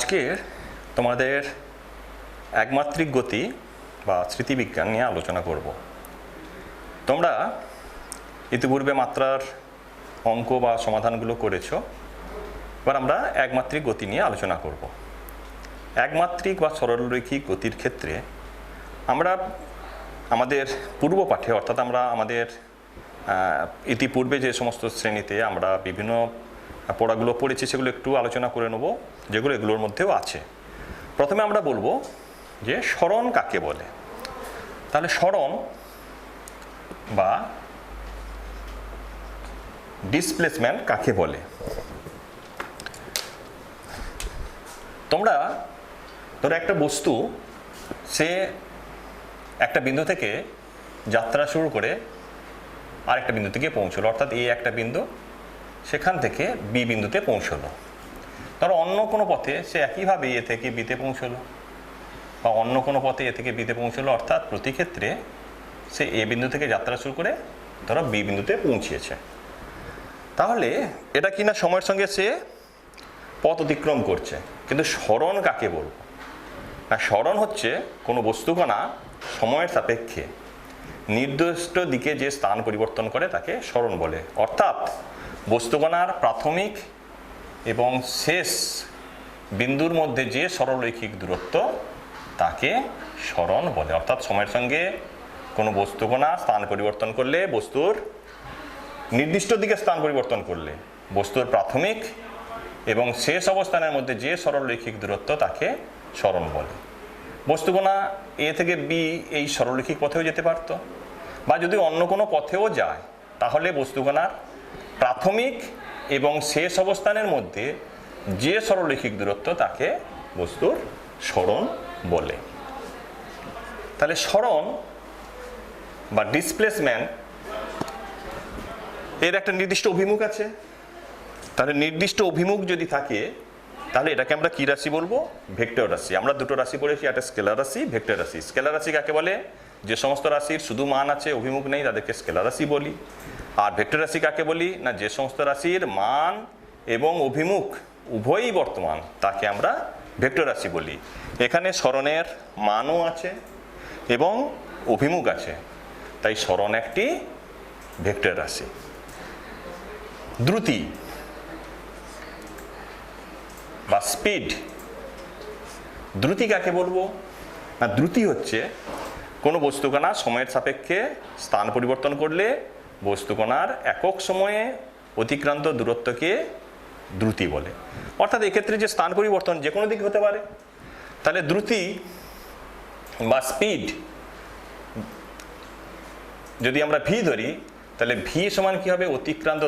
আজকের তোমাদের একমাত্রিক গতি বা স্মৃতিবিজ্ঞান নিয়ে আলোচনা করব। তোমরা ইতিপূর্বে মাত্রার অঙ্ক বা সমাধানগুলো করেছো। এবার আমরা একমাত্রিক গতি নিয়ে আলোচনা করব। একমাত্রিক বা সরলরৈখিক গতির ক্ষেত্রে আমরা আমাদের পূর্ব পাঠে অর্থাৎ আমরা আমাদের ইতিপূর্বে যে সমস্ত শ্রেণীতে আমরা বিভিন্ন পড়াগুলো পড়েছি সেগুলো একটু আলোচনা করে নেব, যেগুলো এগুলোর মধ্যেও আছে। প্রথমে আমরা বলবো যে সরণ কাকে বলে। তাহলে সরণ বা ডিসপ্লেসমেন্ট কাকে বলে? তোমরা ধরো একটা বস্তু সে একটা বিন্দু থেকে যাত্রা শুরু করে আরেকটা বিন্দু থেকে পৌঁছলো, অর্থাৎ এই একটা বিন্দু, সেখান থেকে বি বিন্দুতে পৌঁছলো। ধরো অন্য কোনো পথে সে একইভাবে এ থেকে বিতে পৌঁছলো, বা অন্য কোনো পথে এ থেকে বিতে পৌঁছলো, অর্থাৎ প্রতি ক্ষেত্রে সে এ বিন্দু থেকে যাত্রা শুরু করে ধরো বি বিন্দুতে পৌঁছিয়েছে। তাহলে এটা কিনা সময়ের সঙ্গে সে পথ অতিক্রম করছে। কিন্তু সরণ কাকে বলবো না? সরণ হচ্ছে কোনো বস্তুকণা সময়ের সাপেক্ষে নির্দিষ্ট দিকে যে স্থান পরিবর্তন করে তাকে সরণ বলে। অর্থাৎ বস্তুকণার প্রাথমিক এবং শেষ বিন্দুর মধ্যে যে সরলরৈখিক দূরত্ব তাকে সরণ বলে। অর্থাৎ সময়ের সঙ্গে কোনো বস্তুকণা স্থান পরিবর্তন করলে, বস্তুর নির্দিষ্ট দিকে স্থান পরিবর্তন করলে বস্তুর প্রাথমিক এবং শেষ অবস্থানের মধ্যে যে সরলরৈখিক দূরত্ব তাকে সরণ বলে। বস্তুকণা এ থেকে বি এই সরলরৈখিক পথেও যেতে পারত, বা যদি অন্য কোনো পথেও যায় তাহলে বস্তুকণার প্রাথমিক এবং শেষ অবস্থানের মধ্যে যে সরলরৈখিক দূরত্ব তাকে বস্তুর সরণ বলে। তাহলে সরণ বা ডিসপ্লেসমেন্ট এর একটা নির্দিষ্ট অভিমুখ আছে। তাহলে নির্দিষ্ট অভিমুখ যদি থাকে তাহলে এটাকে আমরা কি রাশি বলবো? ভেক্টর রাশি। আমরা দুটো রাশি পড়েছি, একটা স্কেলার রাশি, ভেক্টর রাশি। স্কেলার রাশি কাকে বলে? যে সমস্ত রাশির শুধু মান আছে, অভিমুখ নেই, তাদেরকে স্কেলার রাশি বলি। আর ভেক্টর রাশি কাকে বলি না? যে সমস্ত রাশির মান এবং অভিমুখ উভয়ই বর্তমান তাকে আমরা ভেক্টর রাশি বলি। এখানে সরণের মানও আছে এবং অভিমুখ আছে, তাই সরণ একটি ভেক্টর রাশি। দ্রুতি বা স্পিড, দ্রুতি কাকে বলবো না? দ্রুতি হচ্ছে কোনো বস্তুকণা সময়ের সাপেক্ষে স্থান পরিবর্তন করলে বস্তুকণার একক সময়ে অতিক্রান্ত দূরত্বকে দ্রুতি বলে। অর্থাৎ এক্ষেত্রে যে স্থান পরিবর্তন যে কোনো দিকে হতে পারে। তাহলে দ্রুতি বা স্পিড যদি আমরা ভি ধরি তাহলে ভি সমান কি হবে? অতিক্রান্ত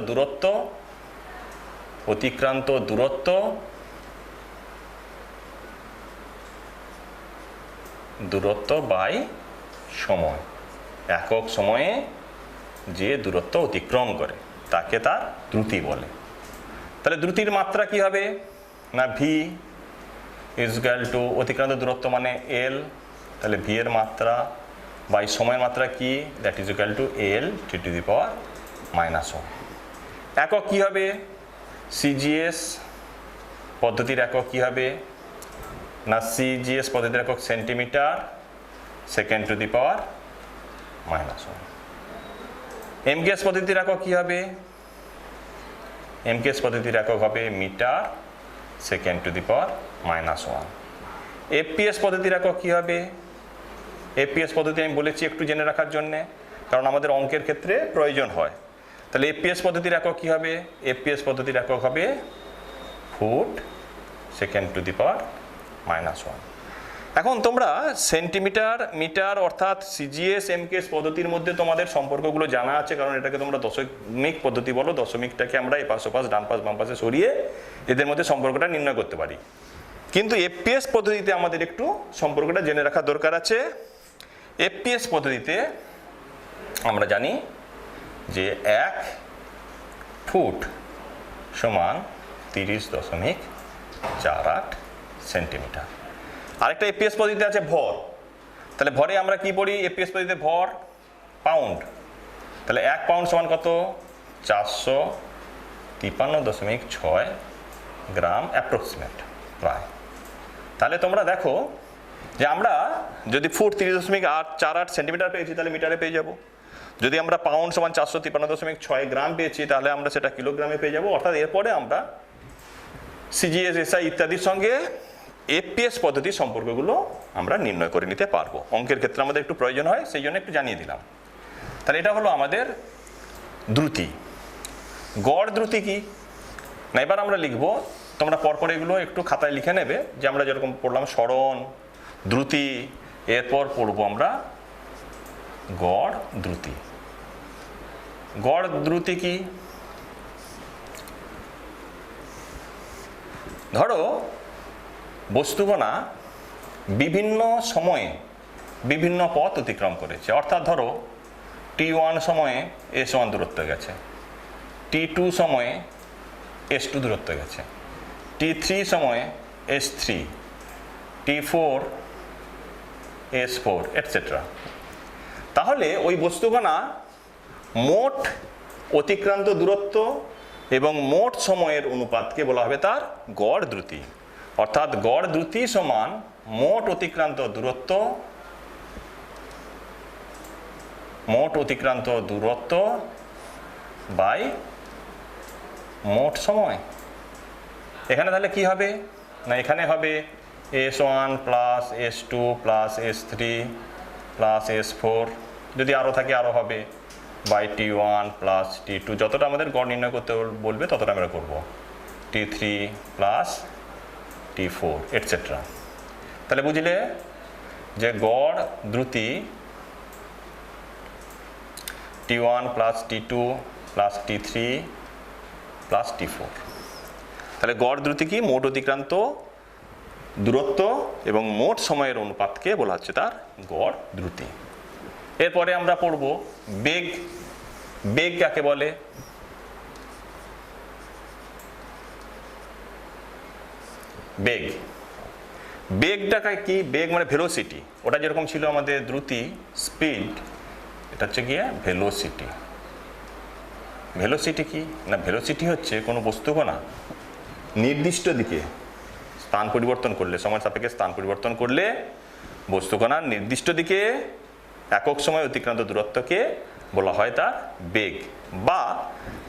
দূরত্ব বাই সময়। একক সময়ে যে দূরত্ব অতিক্রম করে তাকে তার দ্রুতি বলে। তাহলে দ্রুতির মাত্রা কি হবে না? ভি ইজ ইকুয়াল টু অতিক্রান্ত দূরত্ব মানে এল, তাহলে ভি এর মাত্রা বাই সময়ের মাত্রা কি? That is equal to L T to the power -1। একক কি হবে? সিজিএস পদ্ধতির একক কি হবে না? সিজিএস পদ্ধতির একক centimetre second to the power -1। MKS পদ্ধতির একক কি হবে? এমকেএস পদ্ধতির একক হবে metre second to the power -1। FPS পদ্ধতির একক কি হবে? এফপিএস পদ্ধতি আমি বলেছি একটু জেনে রাখার জন্যে, কারণ আমাদের অঙ্কের ক্ষেত্রে প্রয়োজন হয়। তাহলে এফপিএস পদ্ধতির একক কি হবে? এফপিএস পদ্ধতির একক হবে foot second to the power -1। এখন তোমরা সেন্টিমিটার, মিটার অর্থাৎ সিজিএস এমকেএস পদ্ধতির মধ্যে তোমাদের সম্পর্কগুলো জানা আছে, কারণ এটাকে তোমরা দশমিক পদ্ধতি বলো। দশমিকটাকে আমরা এপাশ ওপাশ ডান পাশ বাম পাশে সরিয়ে এদের মধ্যে সম্পর্কটা নির্ণয় করতে পারি। কিন্তু এফপিএস পদ্ধতিতে আমাদের একটু সম্পর্কটা জেনে রাখা দরকার আছে। এফপিএস পদ্ধতিতে আমরা জানি যে 1 ফুট সমান 30.48 সেন্টিমিটার। আরেকটা এফপিএস পদ্ধতিতে আছে ভর। তাহলে ভরে আমরা কি পড়ি? এফপিএস পদ্ধতিতে ভর পাউন্ড। তাহলে 1 পাউন্ড সমান কত? 453.6 গ্রাম অ্যাপ্রক্সিমেট প্রায়। তাহলে তোমরা দেখো যে আমরা যদি ফুট 30.48 সেন্টিমিটার পেয়েছি তাহলে মিটারে পেয়ে যাব। যদি আমরা পাউন্ড সমান 453.6 গ্রাম পেয়েছি তাহলে আমরা সেটা কিলোগ্রামে পেয়ে যাব। অর্থাৎ এরপরে আমরা সিজিএস, এসআই ইত্যাদির সঙ্গে এফপিএস পদ্ধতির সম্পর্কগুলো আমরা নির্ণয় করে নিতে পারবো। অঙ্কের ক্ষেত্রে আমাদের একটু প্রয়োজন হয়, সেই জন্য একটু জানিয়ে দিলাম। তাহলে এটা হলো আমাদের দ্রুতি। গড় দ্রুতি কি না, এবার আমরা লিখবো, তোমরা পরপর এগুলো একটু খাতায় লিখে নেবে, যে আমরা যেরকম পড়লাম স্মরণ, দ্রুতি, এরপর পড়বো আমরা গড় দ্রুতি। গড় দ্রুতি কি, ধরো বস্তুকণা বিভিন্ন সময়ে বিভিন্ন পথ অতিক্রম করেছে। অর্থাৎ ধরো t1 সময়ে s1 দূরত্ব গেছে, t2 সময়ে s2 দূরত্ব গেছে, t3 সময়ে s3, t4 s4 এটসেট্রা। তাহলে ওই বস্তুকণা মোট অতিক্রান্ত দূরত্ব এবং মোট সময়ের অনুপাতকে বলা হবে তার গড় দ্রুতি। অর্থাৎ গড় দ্রুতি সমান মোট অতিক্রান্ত দূরত্ব, বাই মোট সময়। এখানে তাহলে কি হবে না, এখানে হবে s1 plus s2 plus s3 plus s4, যদি আরও থাকে আরও হবে, বাই t1 প্লাস t2, যতটা আমাদের গড় নির্ণয় করতে বলবে ততটা আমরা করব, t3 প্লাস t4 এটসেট্রা। তাহলে বুঝলে যে গড় দ্রুতি t1 plus t2 plus t3 plus t4। তাহলে গড় দ্রুতি কি, মোট অতিক্রান্ত দূরত্ব এবং মোট সময়ের অনুপাতকে বলা হচ্ছে তার গড় দ্রুতি। এরপরে আমরা পড়ব বেগ। বেগ কাকে বলে, বেগ, বেগটা কি, বেগ মানে ভেলোসিটি। ওটা যেরকম ছিল আমাদের দ্রুতি স্পিড, এটা হচ্ছে গিয়ে ভেলোসিটি। ভেলোসিটি কি না, ভেলোসিটি হচ্ছে কোনো বস্তুকণা নির্দিষ্ট দিকে স্থান পরিবর্তন করলে, সময় সাপেক্ষে স্থান পরিবর্তন করলে বস্তুকণার নির্দিষ্ট দিকে একক সময় অতিক্রান্ত দূরত্বকে বলা হয় তার বেগ। বা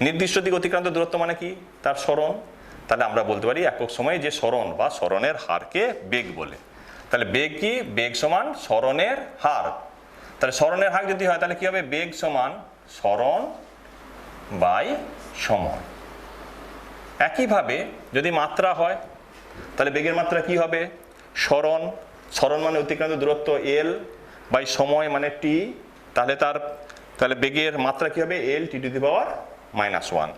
নির্দিষ্ট দিকে অতিক্রান্ত দূরত্ব মানে কি, তার সরণ। তাহলে আমরা বলতে পারি একক সময়ে যে সরণ বা সরণের হারকে বেগ বলে। তাহলে বেগ কি, বেগ সমান সরণের হার। তাহলে সরণের হার যদি হয় তাহলে কি হবে, বেগ সমান সরণ বাই সময়। একইভাবে যদি মাত্রা হয় তাহলে বেগের মাত্রা কি হবে, সরণ, সরণ মানে অতিক্রান্ত দূরত্ব l বাই সময় মানে t, তাহলে বেগের মাত্রা কি হবে, l t⁻⁻1।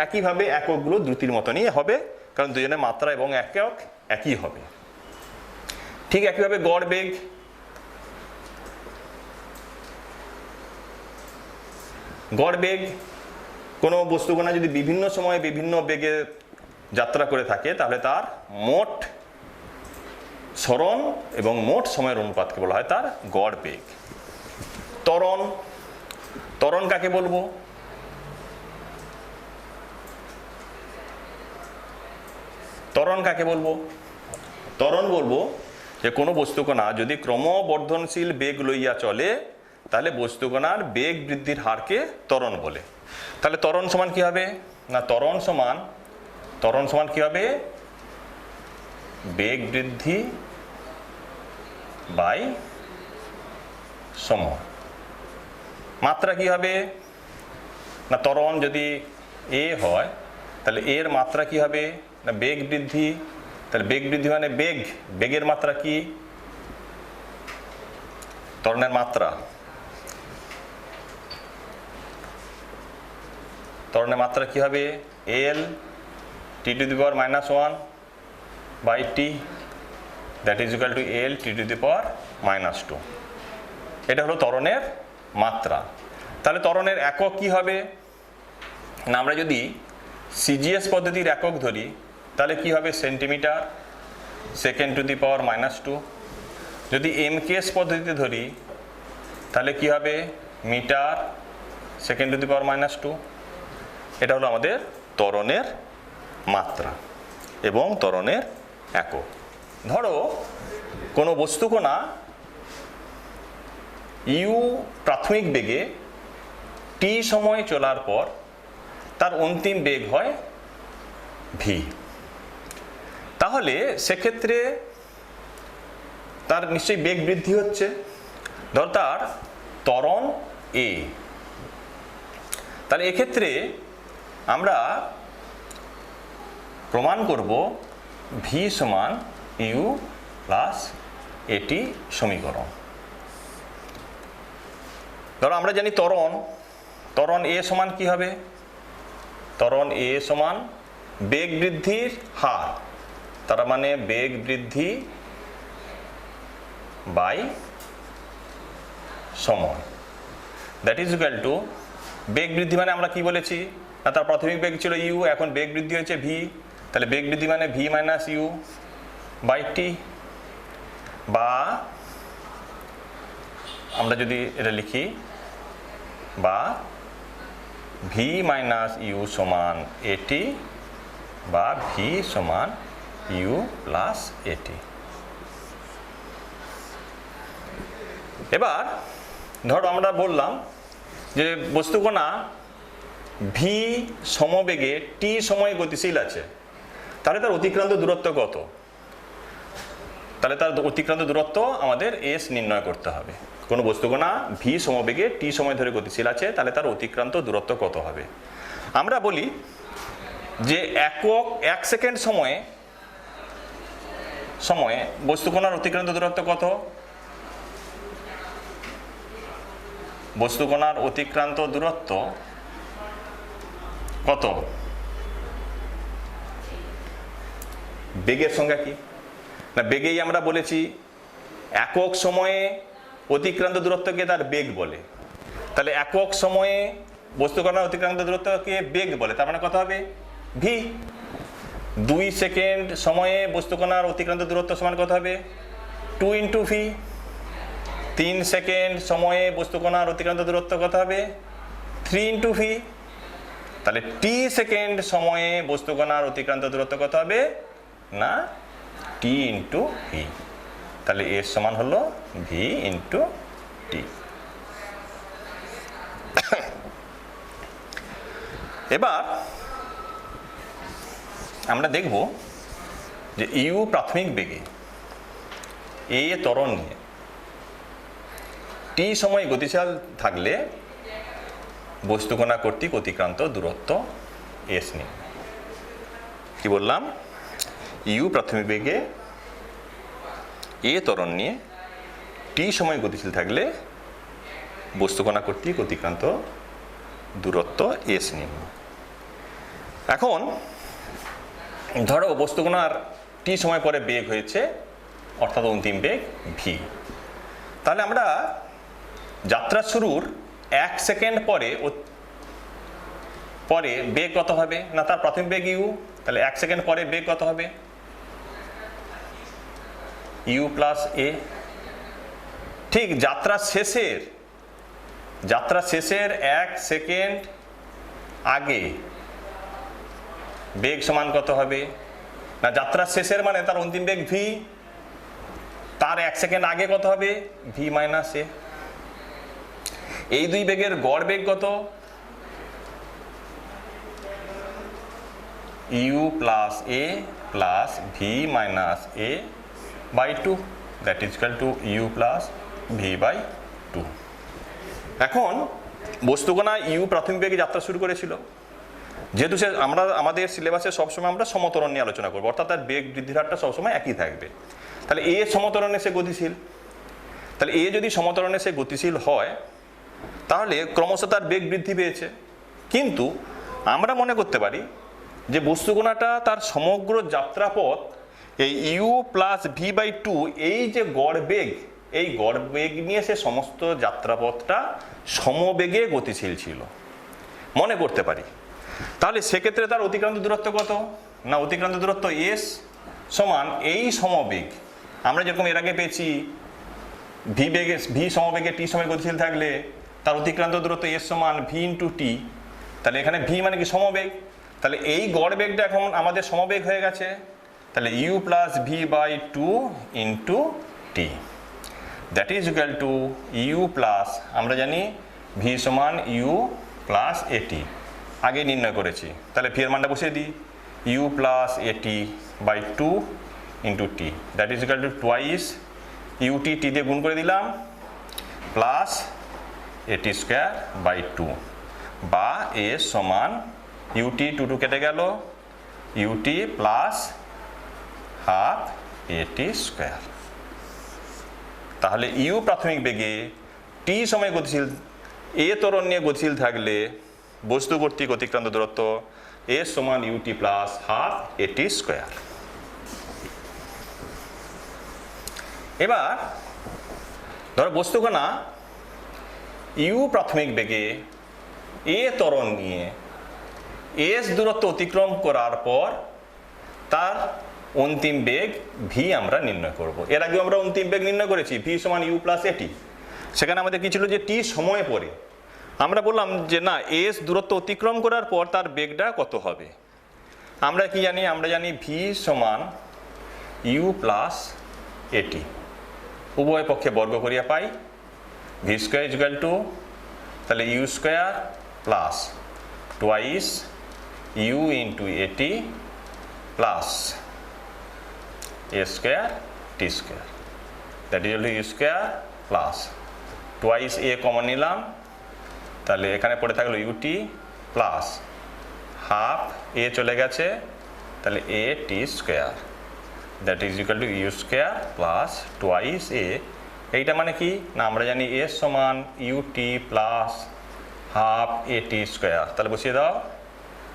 একইভাবে এককগুলো দ্রুতির মতনই হবে, কারণ দুজনের মাত্রা এবং একক একই হবে। ঠিক একইভাবে গড় বেগ, গড় বেগ কোনো বস্তুকণা যদি বিভিন্ন সময়ে বিভিন্ন বেগে যাত্রা করে থাকে তাহলে তার মোট সরণ এবং মোট সময়ের অনুপাতকে বলা হয় তার গড় বেগ। ত্বরণ, ত্বরণ কাকে বলবো, ত্বরণ কাকে বলবো, ত্বরণ বলবো যে কোনো বস্তুকণা যদি ক্রমবর্ধনশীল বেগ লইয়া চলে তাহলে বস্তুকণার বেগ বৃদ্ধির হারকে ত্বরণ বলে। তাহলে ত্বরণ সমান কি হবে না, ত্বরণ সমান কি হবে, বেগ বৃদ্ধি বাই সময়। মাত্রা কি হবে না, ত্বরণ যদি a হয় তাহলে এর মাত্রা কি হবে না বেগ বৃদ্ধি। তাহলে বেগ বৃদ্ধি মানে বেগ, বেগের মাত্রা কি, ত্বরণের মাত্রা, ত্বরণের মাত্রা কি হবে l t⁻⁻1 by t, that is equal to l t⁻⁻2। এটা হলো ত্বরণের মাত্রা। তাহলে ত্বরণের একক কি হবে না, আমরা যদি সিজিএস পদ্ধতির একক ধরি তাহলে কি হবে, সেন্টিমিটার সেকেন্ড টু দি পাওয়ার -2। যদি এমকেএস পদ্ধতিতে ধরি তাহলে কি হবে, মিটার সেকেন্ড টু দি পাওয়ার -2। এটা হলো আমাদের ত্বরণের মাত্রা এবং ত্বরণের একক। ধরো কোনো বস্তুকণা ইউ প্রাথমিক বেগে টি সময় চলার পর তার অন্তিম বেগ হয় ভি। তাহলে সেক্ষেত্রে তার নিশ্চয়ই বেগ বৃদ্ধি হচ্ছে। ধর তার ত্বরণ এ, তাহলে এক্ষেত্রে আমরা প্রমাণ করব ভি সমান ইউ প্লাস এটি সমীকরণ। ধরো আমরা জানি ত্বরণ এ সমান কি হবে? ত্বরণ এ সমান বেগ বৃদ্ধির হার, তার মানে বেগ বৃদ্ধি বাই সময়, দ্যাট ইজ ইকুয়াল টু বেগ বৃদ্ধি মানে আমরা কি বলেছি না, তার প্রাথমিক বেগ ছিল ইউ, এখন বেগ বৃদ্ধি হয়েছে ভি, তাহলে বেগ বৃদ্ধি মানে ভি মাইনাস ইউ বাই টি, বা আমরা যদি এটা লিখি বা ভি মাইনাস ইউ সমান এটি বা ভি সমান ইউ প্লাস এটি। এবার ধরো আমরা বললাম যে বস্তুকণা ভি সমবেগে টি সময়ে গতিশীল আছে, তাহলে তার অতিক্রান্ত দূরত্ব কত? তাহলে তার অতিক্রান্ত দূরত্ব আমাদের এস নির্ণয় করতে হবে। কোনো বস্তুকণা ভি সমবেগে টি সময় ধরে গতিশীল আছে, তাহলে তার অতিক্রান্ত দূরত্ব কত হবে? আমরা বলি যে এক সেকেন্ড সময়ে বস্তুকণার অতিক্রান্ত দূরত্ব কত? বস্তুকণার অতিক্রান্ত দূরত্ব কত? বেগের সংজ্ঞা কি না, বেগেই আমরা বলেছি একক সময়ে অতিক্রান্ত দূরত্বকে তার বেগ বলে। তাহলে একক সময়ে বস্তুকণার অতিক্রান্ত দূরত্বকে বেগ বলে, তার মানে কত হবে? ভি। 2 সেকেন্ড সময়ে বস্তুকণার অতিক্রান্ত দূরত্ব সমান কত হবে? 2 ইন্টু ভি। 3 সেকেন্ড সময়ে বস্তুকণার অতিক্রান্ত দূরত্ব কত হবে? 3 ইন্টু ভি। তাহলে টি সেকেন্ড সময়ে বস্তুকণার অতিক্রান্ত দূরত্ব কত হবে না টি ইন্টু ভি। তাহলে এর সমান হলো ভি ইন্টু টি। এবার আমরা দেখব যে ইউ প্রাথমিক বেগে এ ত্বরণ নিয়ে টি সময় গতিশীল থাকলে বস্তুকণা কর্তৃক অতিক্রান্ত দূরত্ব এস নিয়ে। কি বললাম? ইউ প্রাথমিক বেগে এ ত্বরণ নিয়ে টি সময় গতিশীল থাকলে বস্তুকণা কর্তৃক অতিক্রান্ত দূরত্ব এস নিয়ে। এখন ধরো বস্তুকণার টি সময় পরে বেগ হয়েছে, অর্থাৎ অন্তিম বেগ ভি। তাহলে আমরা যাত্রা শুরুর 1 সেকেন্ড পরে বেগ কত হবে না, তার প্রাথমিক বেগ ইউ, তাহলে 1 সেকেন্ড পরে বেগ কত হবে? ইউ প্লাস এ। ঠিক যাত্রা শেষের 1 সেকেন্ড আগে বেগ সমান কত হবে না, যাত্রা শেষের মানে তার অন্তিম বেগ ভি, তার 1 সেকেন্ড আগে কত হবে? V minus a. এই দুই বেগের গড় বেগ কত? U plus a plus v minus a by 2, that is equal to u plus v by 2। এখন বস্তুকণা ইউ প্রাথমিক বেগে যাত্রা শুরু করেছিল, যেহেতু আমরা আমাদের সিলেবাসে সবসময় আমরা সমত্বরণ নিয়ে আলোচনা করবো, অর্থাৎ তার বেগ বৃদ্ধির হারটা সবসময় একই থাকবে। তাহলে এ সমত্বরণে সে গতিশীল, তাহলে এ যদি সমত্বরণে সে গতিশীল হয় তাহলে ক্রমশ তার বেগ বৃদ্ধি পেয়েছে। কিন্তু আমরা মনে করতে পারি যে বস্তুকণাটা তার সমগ্র যাত্রাপথ এই ইউ প্লাস ভি বাই 2 এই যে গড় বেগ, এই গড় বেগ নিয়ে সে সমস্ত যাত্রাপথটা সমবেগে গতিশীল ছিল মনে করতে পারি। তাহলে সেক্ষেত্রে তার অতিক্রান্ত দূরত্ব কত না, অতিক্রান্ত দূরত্ব এস সমান এই সমবেগ, আমরা যেরকম এর আগে পেয়েছি ভি সমবেগে টি সময় গতিশীল থাকলে তার অতিক্রান্ত দূরত্ব এস সমান ভি ইন্টু টি। তাহলে এখানে ভি মানে কি? সমবেগ। তাহলে এই গড় বেগটা এখন আমাদের সমবেগ হয়ে গেছে, তাহলে u plus v by two into T, that is equal to u plus, আমরা জানি ভি সমান ইউ প্লাস এটি, আগে নির্ণয় করেছি, তাহলে ভি এর মানটা বসিয়ে দিই, U plus A T by two into T, that is equal to twice U T, T দিয়ে গুণ করে দিলাম, প্লাস এটি স্কোয়ার বাই টু, বা এ সমান ইউটি টু টু কেটে গেল, ইউটি প্লাস হাফ এটি স্কোয়ার। তাহলে ইউ প্রাথমিক বেগে টি সময় গতিশীল, এ ত্বরণ নিয়ে গতিশীল থাকলে বস্তু কর্তৃক অতিক্রান্ত দূরত্ব এ সমান ইউটি প্লাস হাফ এটি স্কোয়ার। এবার ধরো বস্তুকণা ইউ প্রাথমিক বেগে এ ত্বরণ নিয়ে এস দূরত্ব অতিক্রম করার পর তার অন্তিম বেগ ভি আমরা নির্ণয় করব। এর আগে আমরা অন্তিম বেগ নির্ণয় করেছি ভি সমান ইউ প্লাস এটি, সেখানে আমাদের কি ছিল যে টি সময় পরে আমরা বললাম যে না এস দূরত্ব অতিক্রম করার পর তার বেগটা কত হবে। আমরা কি জানি, আমরা জানি ভি সমান ইউ প্লাস এটি, উভয় পক্ষে বর্গ করিয়া পাই ভি স্কোয়ার ইকুয়াল টু, তাহলে U square plus twice U into A T plus A square T square, that is U square plus twice A common নিলাম, তাহলে এখানে পড়ে থাকলো ইউটি প্লাস হাফ এ চলে গেছে, তাহলে A T square, that is equal to U square plus twice A. এইটা মানে কি না, আমরা জানি এ সমান U T plus half A T square, তাহলে বসিয়ে দাও,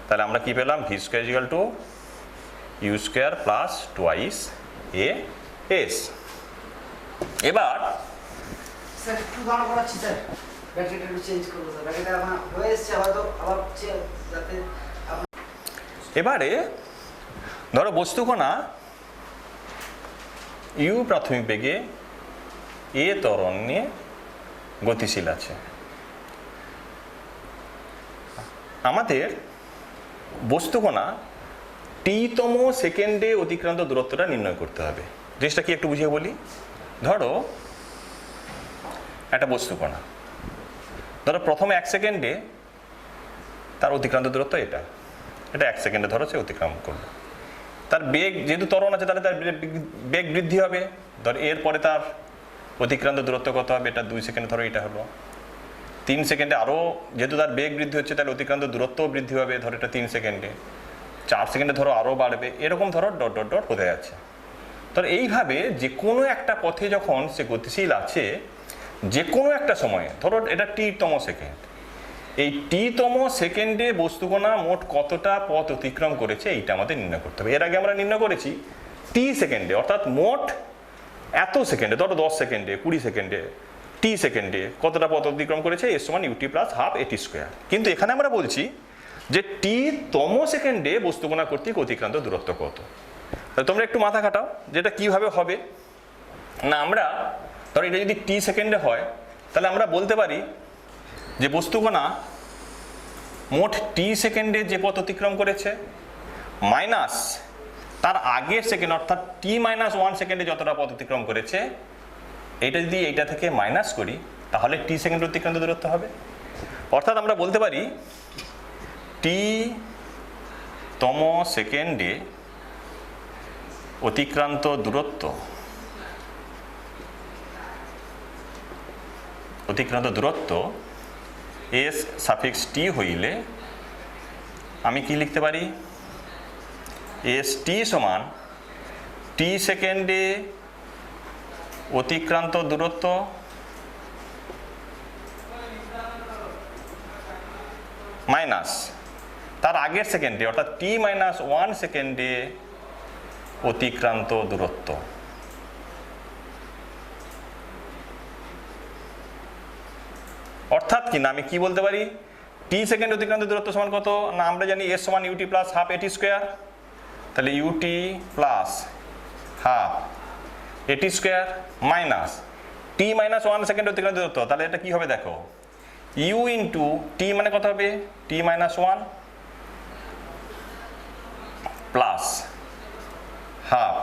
তাহলে আমরা কি পেলাম V square equal to U square plus twice A S. এবার স্যার একটু দাঁড়া করাচ্ছি স্যার, ব্যাটারিটা একটু চেঞ্জ করবো স্যার, ব্যাটারিটা আমার হয়ে এসছে হয়তো আবার যাতে এবারে ধরো বস্তুকণা ইউ প্রাথমিক বেগে এ ত্বরণ নিয়ে গতিশীল আছে, আমাদের বস্তুকণা টি-তম সেকেন্ডে অতিক্রান্ত দূরত্বটা নির্ণয় করতে হবে। জিনিসটা কি একটু বুঝিয়ে বলি। ধরো একটা বস্তুকণা, ধরো প্রথমে 1 সেকেন্ডে তার অতিক্রান্ত দূরত্ব এটা 1 সেকেন্ডে ধরো সে অতিক্রম করলো, তার বেগ যেহেতু ত্বরণ আছে তাহলে তার বেগ বৃদ্ধি হবে, ধর এরপরে তার অতিক্রান্ত দূরত্ব কত হবে, এটা 2 সেকেন্ড ধরো এটা হলো, 3 সেকেন্ডে আরও যেহেতু তার বেগ বৃদ্ধি হচ্ছে তাহলে অতিক্রান্ত দূরত্বও বৃদ্ধি হবে, ধরো এটা 3 সেকেন্ডে, 4 সেকেন্ডে ধরো আরও বাড়বে, এরকম ধরো ডট ডট ডট হতে যাচ্ছে। ধর এইভাবে যে কোনো একটা পথে যখন সে গতিশীল আছে যে কোনো একটা সময়ে, ধরো এটা টি-তম সেকেন্ড, এই টি-তম সেকেন্ডে বস্তুকণা মোট কতটা পথ অতিক্রম করেছে এইটা আমাদের নির্ণয় করতে হবে। এর আগে আমরা নির্ণয় করেছি টি সেকেন্ডে, অর্থাৎ মোট এত সেকেন্ডে, ধরো 10 সেকেন্ডে 20 সেকেন্ডে টি সেকেন্ডে কতটা পথ অতিক্রম করেছে এর সমান ইউটি প্লাস হাফ এটি স্কোয়ার। কিন্তু এখানে আমরা বলছি যে টি-তম সেকেন্ডে বস্তুকণা কর্তৃক অতিক্রান্ত দূরত্ব কত। তোমরা একটু মাথা খাটাও যেটা কিভাবে হবে। না আমরা ধরো এটা যদি টি সেকেন্ডে হয় তাহলে আমরা বলতে পারি যে বস্তুকণা মোট টি সেকেন্ডে যে পথ অতিক্রম করেছে মাইনাস তার আগের সেকেন্ড অর্থাৎ t-1 সেকেন্ডে যতটা পথ অতিক্রম করেছে, এটা যদি এইটা থেকে মাইনাস করি তাহলে টি সেকেন্ডে অতিক্রান্ত দূরত্ব হবে। অর্থাৎ আমরা বলতে পারি টি-তম সেকেন্ডে অতিক্রান্ত দূরত্ব এস সাফিক্স টি হইলে আমি কি লিখতে পারি, এস টি সমান টি সেকেন্ডে অতিক্রান্ত দূরত্ব মাইনাস তার আগের সেকেন্ডে অর্থাৎ t-1 সেকেন্ডে অতিক্রান্ত দূরত্ব। অর্থাৎ কি না আমি কি বলতে পারি, টি সেকেন্ডে অতিক্রান্ত দূরত্ব সমান কত না আমরা জানি এস সমান ইউটি প্লাস হাফ এটি স্কোয়ার, তাহলে ইউটি প্লাস হাফ এটি স্কোয়ার মাইনাস t-1 সেকেন্ডে অতিক্রান্ত দূরত্ব, তাহলে এটা কি হবে দেখো, ইউ ইন্টু টি মানে কত হবে t-1 প্লাস হাফ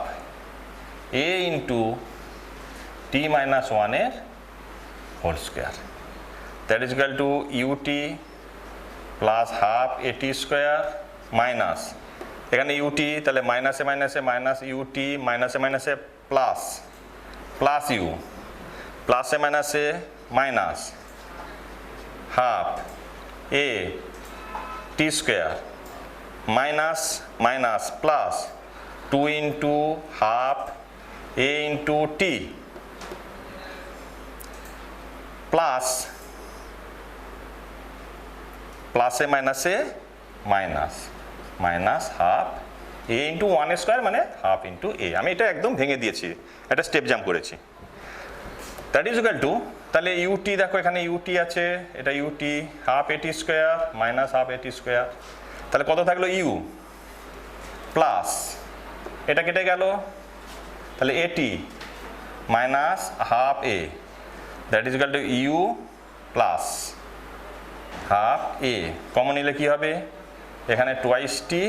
এ ইন্টু টি মাইনাস ওয়ানের whole square, that is equal to u t plus half এটি স্কোয়ার মাইনাস, এখানে ইউটি তাহলে মাইনাসে মাইনাসে মাইনাস ইউটি, মাইনাসে মাইনাসে প্লাস, প্লাস ইউ, প্লাসে মাইনাসে minus half A T square minus minus plus 2 into half A into T plus প্লাসে মাইনাসে মাইনাস মাইনাস হাফ এ ইন্টু ওয়ান স্কোয়ার মানে হাফ ইন্টু এ। আমি এটা একদম ভেঙে দিয়েছি, একটা স্টেপ জাম্প করেছি। দ্যাট ইজ ইকুয়াল টু, তাহলে ইউটি দেখো এখানে ইউটি আছে, এটা ইউটি হাফ এটি স্কোয়ার মাইনাস হাফ এটি স্কোয়ার, তাহলে কত থাকলো ইউ প্লাস এটা কেটে গেল, তাহলে a t minus half a, that is equal to u plus half a. Common নিলে কি হবে, এখানে টোয়াইস টি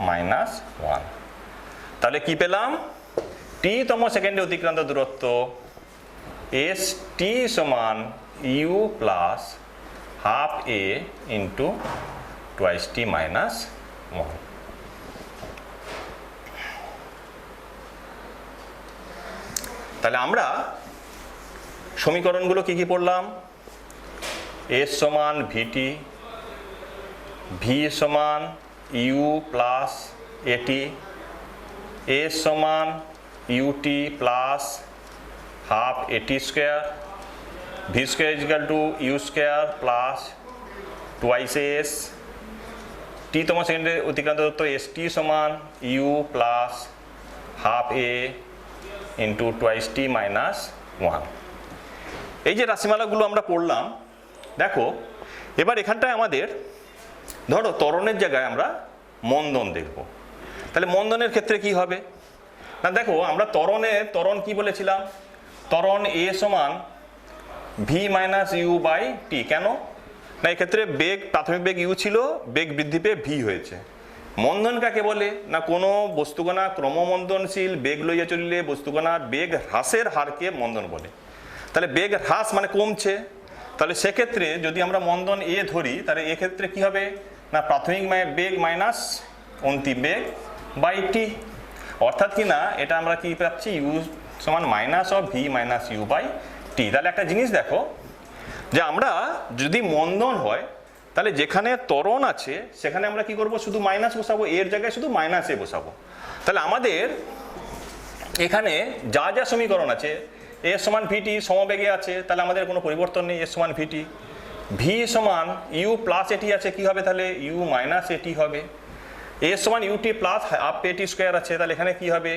মাইনাস ওয়ান, তাহলে কি পেলাম, টি তম সেকেন্ডে অতিক্রান্ত দূরত্ব এস টি সমান ইউ প্লাস হাফ এ into twice T minus one. তাহলে আমরা সমীকরণগুলো কি কি পড়লাম, এস সমান ভিটি, ভি সমান ইউ প্লাস এটি, এস সমান ইউটি প্লাস হাফ এটি square, V square is equal to U square plus twice S, T তম সেকেন্ডে অতিক্রান্ত দূরত্ব এস টি সমান ইউ প্লাস হাফ এ into twice T minus one. এই যে রাশিমালাগুলো আমরা পড়লাম, দেখো এবার এখানটায় আমাদের ধরো ত্বরণের জায়গায় আমরা মন্দন দেখব, তাহলে মন্দনের ক্ষেত্রে কি হবে না, দেখো আমরা ত্বরণ কি বলেছিলাম, ত্বরণ এ সমান ভি মাইনাস ইউ বাই টি, কেন না এক্ষেত্রে বেগ প্রাথমিক বেগ ইউ ছিল, বেগ বৃদ্ধি পেয়ে ভি হয়েছে। মন্দন কাকে বলে না, কোনো বস্তুকণা ক্রমমন্দনশীল বেগ লইয়া চলিলে বস্তুকণার বেগ হ্রাসের হারকে মন্দন বলে। তাহলে বেগ হ্রাস মানে কমছে, তাহলে সেক্ষেত্রে যদি আমরা মন্দন এ ধরি, তাহলে এক্ষেত্রে কি হবে না প্রাথমিক বেগ মাইনাস অন্তিম বেগ বাই টি, অর্থাৎ কি না এটা আমরা কি পাচ্ছি, ইউ সমান minus of V minus U by T. তাহলে একটা জিনিস দেখো যে আমরা যদি মন্দন হয় তাহলে যেখানে ত্বরণ আছে সেখানে আমরা কি করব, শুধু মাইনাস বসাবো, এর জায়গায় শুধু মাইনাস এ বসাবো। তাহলে আমাদের এখানে যা যা সমীকরণ আছে, এ সমান ভিটি সমবেগে আছে, তাহলে আমাদের কোনো পরিবর্তন নেই, এ সমান ভিটি, ভি সমান ইউ প্লাস এটি আছে, কি হবে তাহলে ইউ মাইনাস এটি হবে, এ সমান ইউটি প্লাস হাফ এটি স্কোয়ার আছে, তাহলে এখানে কি হবে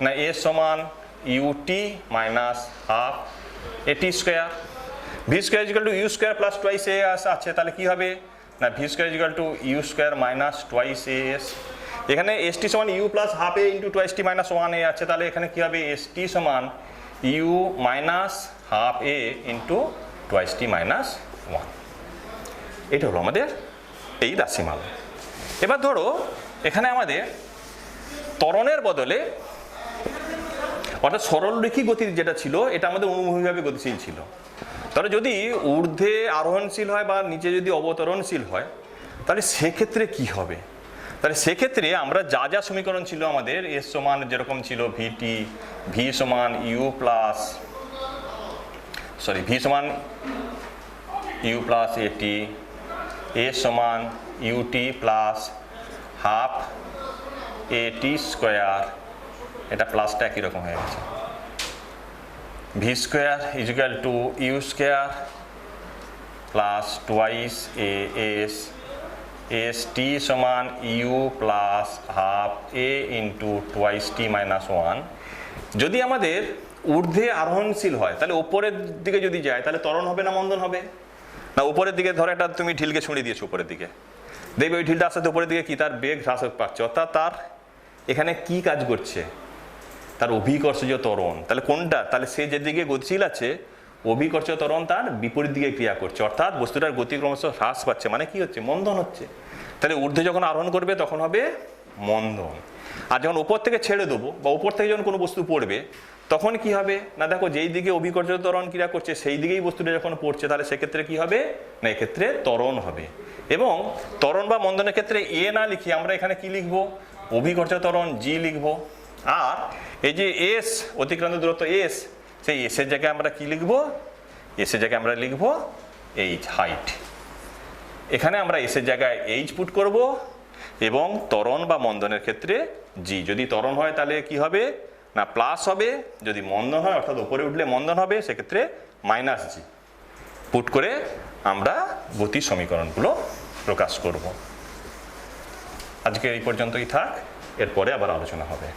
না এ সমান ইউটি মাইনাস হাফ এটি square, V square is equal to U square plus twice A আছে, তাহলে কি হবে না V square is equal to U square minus twice A S, এখানে এস টি সমান U plus half A into twice T minus one A আছে, তাহলে এখানে কি হবে এস টি সমান ইউ মাইনাস হাফ এ into twice T minus one. এটা হলো আমাদের এই রাশিমালা। এবার ধরো এখানে আমাদের ত্বরণের বদলে অর্থাৎ সরলরেখী গতির যেটা ছিল এটা আমাদের অনুভূমিকভাবে গতিশীল ছিল, তাহলে যদি ঊর্ধ্বে আরোহণশীল হয় বা নিচে যদি অবতরণশীল হয় তাহলে সেক্ষেত্রে কি হবে, তাহলে সেক্ষেত্রে আমরা যা যা সমীকরণ ছিল আমাদের এস সমান যেরকম ছিল ভিটি, ভি সমান ইউ প্লাস ভি সমান ইউ প্লাস এটি, এ সমান U T plus half A T square, এটা প্লাসটা একই রকম হয়ে গেছে, V square is equal to U square plus twice A S, S T সমান ইউ প্লাস হাফ এ into twice T minus one. যদি আমাদের ঊর্ধ্বে আরোহণশীল হয় তাহলে ওপরের দিকে যদি যায় তাহলে ত্বরণ হবে না মন্দন হবে না, উপরের দিকে ধরো একটা তুমি ঢিলকে ছুঁড়ে দিয়েছো উপরের দিকে, দেখবে ওই ঢিলটা আস্তে উপরের দিকে কি তার বেগ হ্রাস পাচ্ছে, অর্থাৎ তার এখানে কি কাজ করছে, তার অভিকর্ষজ ত্বরণ। তাহলে কোনটা, তাহলে সে যেদিকে গতিশীল আছে অভিকর্ষজ ত্বরণ তার বিপরীত দিকে ক্রিয়া করছে, অর্থাৎ বস্তুটার গতি ক্রমশ হ্রাস পাচ্ছে, মানে কি হচ্ছে মন্দন হচ্ছে। তাহলে ঊর্ধ্বে যখন আরোহণ করবে তখন হবে মন্দন। আর যখন ওপর থেকে ছেড়ে দেবো বা ওপর থেকে যখন কোনো বস্তু পড়বে তখন কি হবে না, দেখো যেই দিকে অভিকর্ষ ত্বরণ ক্রিয়া করছে সেই দিকেই বস্তুটা যখন পড়ছে তাহলে সেক্ষেত্রে কি হবে না, এক্ষেত্রে ত্বরণ হবে। এবং ত্বরণ বা মন্দনের ক্ষেত্রে এ না লিখি আমরা এখানে কি লিখবো, অভিকর্ষ ত্বরণ জি লিখবো। আর এই যে এস অতিক্রান্ত দূরত্ব এস, সেই এসের জায়গায় আমরা কি লিখবো, এসের জায়গায় আমরা লিখবো এইচ হাইট। এখানে আমরা এসের জায়গায় এইচ পুট করব এবং ত্বরণ বা মন্দনের ক্ষেত্রে জি। যদি ত্বরণ হয় তাহলে কি হবে না প্লাস হবে, যদি মন্দন হয় অর্থাৎ উপরে উঠলে মন্দন হবে সেক্ষেত্রে মাইনাস জি পুট করে আমরা গতির সমীকরণগুলো প্রকাশ করব। আজকে এই পর্যন্তই থাক, এরপরে আবার আলোচনা হবে।